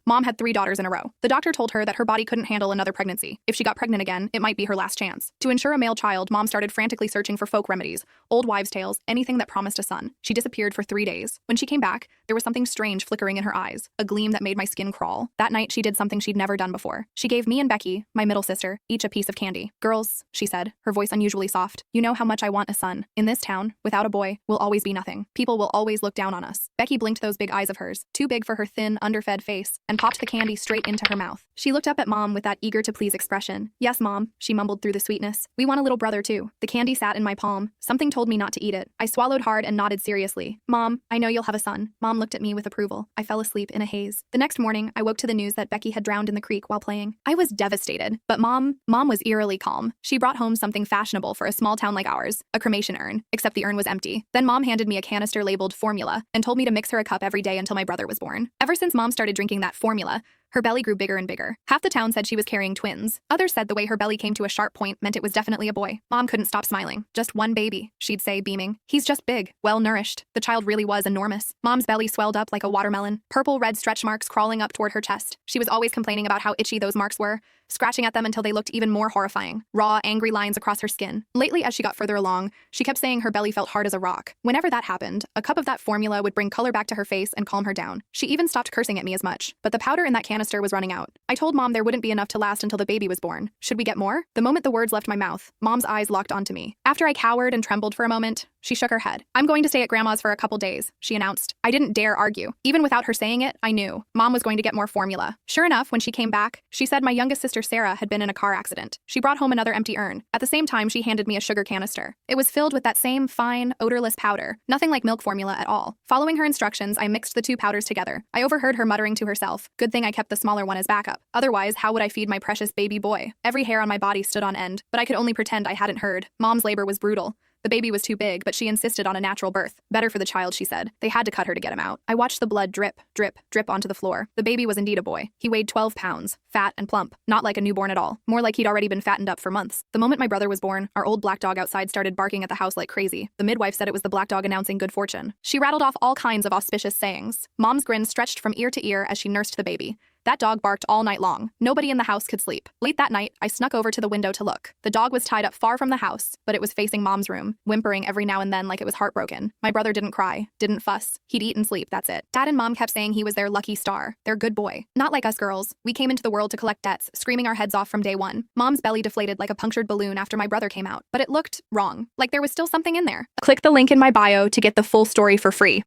Mom had 3 daughters in a row. The doctor told her that her body couldn't handle another pregnancy. If she got pregnant again, it might be her last chance. To ensure a male child, Mom started frantically searching for folk remedies, old wives' tales, anything that promised a son. She disappeared for 3 days. When she came back, there was something strange flickering in her eyes, a gleam that made my skin crawl. That night, she did something she'd never done before. She gave me and Becky, my middle sister, each a piece of candy. Girls, she said, her voice unusually soft, you know how much I want a son. In this town, without a boy, we'll always be nothing. People will always look down on us. Becky blinked those big eyes of hers, too big for her thin, underfed face, and popped the candy straight into her mouth. She looked up at Mom with that eager-to-please expression. Yes, Mom, she mumbled through the sweetness. We want a little brother, too. The candy sat in my palm. Something told me not to eat it. I swallowed hard and nodded seriously. Mom, I know you'll have a son. Mom looked at me with approval. I fell asleep in a haze. The next morning, I woke to the news that Becky had drowned in the creek while playing. I was devastated, but Mom was eerily calm. She brought home something fashionable for a small town like ours, a cremation urn, except the urn was empty. Then Mom handed me a canister labeled formula and told me to mix her a cup every day until my brother was born. Ever since Mom started drinking that formula, her belly grew bigger and bigger. Half the town said she was carrying twins. Others said the way her belly came to a sharp point meant it was definitely a boy. Mom couldn't stop smiling. Just one baby, she'd say, beaming. He's just big, well-nourished. The child really was enormous. Mom's belly swelled up like a watermelon, purple-red stretch marks crawling up toward her chest. She was always complaining about how itchy those marks were, scratching at them until they looked even more horrifying. Raw, angry lines across her skin. Lately, as she got further along, she kept saying her belly felt hard as a rock. Whenever that happened, a cup of that formula would bring color back to her face and calm her down. She even stopped cursing at me as much. But the powder in that canister was running out. I told Mom there wouldn't be enough to last until the baby was born. Should we get more? The moment the words left my mouth, Mom's eyes locked onto me. After I cowered and trembled for a moment, she shook her head. I'm going to stay at Grandma's for a couple days, she announced. I didn't dare argue. Even without her saying it, I knew. Mom was going to get more formula. Sure enough, when she came back, she said my youngest sister Sarah had been in a car accident. She brought home another empty urn. At the same time, she handed me a sugar canister. It was filled with that same fine, odorless powder. Nothing like milk formula at all. Following her instructions, I mixed the two powders together. I overheard her muttering to herself, good thing I kept the smaller one as backup. Otherwise, how would I feed my precious baby boy? Every hair on my body stood on end, but I could only pretend I hadn't heard. Mom's labor was brutal. The baby was too big, but she insisted on a natural birth. Better for the child, she said. They had to cut her to get him out. I watched the blood drip, drip, drip onto the floor. The baby was indeed a boy. He weighed 12 pounds, fat and plump, not like a newborn at all. More like he'd already been fattened up for months. The moment my brother was born, our old black dog outside started barking at the house like crazy. The midwife said it was the black dog announcing good fortune. She rattled off all kinds of auspicious sayings. Mom's grin stretched from ear to ear as she nursed the baby. That dog barked all night long. Nobody in the house could sleep. Late that night, I snuck over to the window to look. The dog was tied up far from the house, but it was facing Mom's room, whimpering every now and then like it was heartbroken. My brother didn't cry, didn't fuss. He'd eat and sleep, that's it. Dad and Mom kept saying he was their lucky star, their good boy. Not like us girls. We came into the world to collect debts, screaming our heads off from day one. Mom's belly deflated like a punctured balloon after my brother came out, but it looked wrong, like there was still something in there. Click the link in my bio to get the full story for free.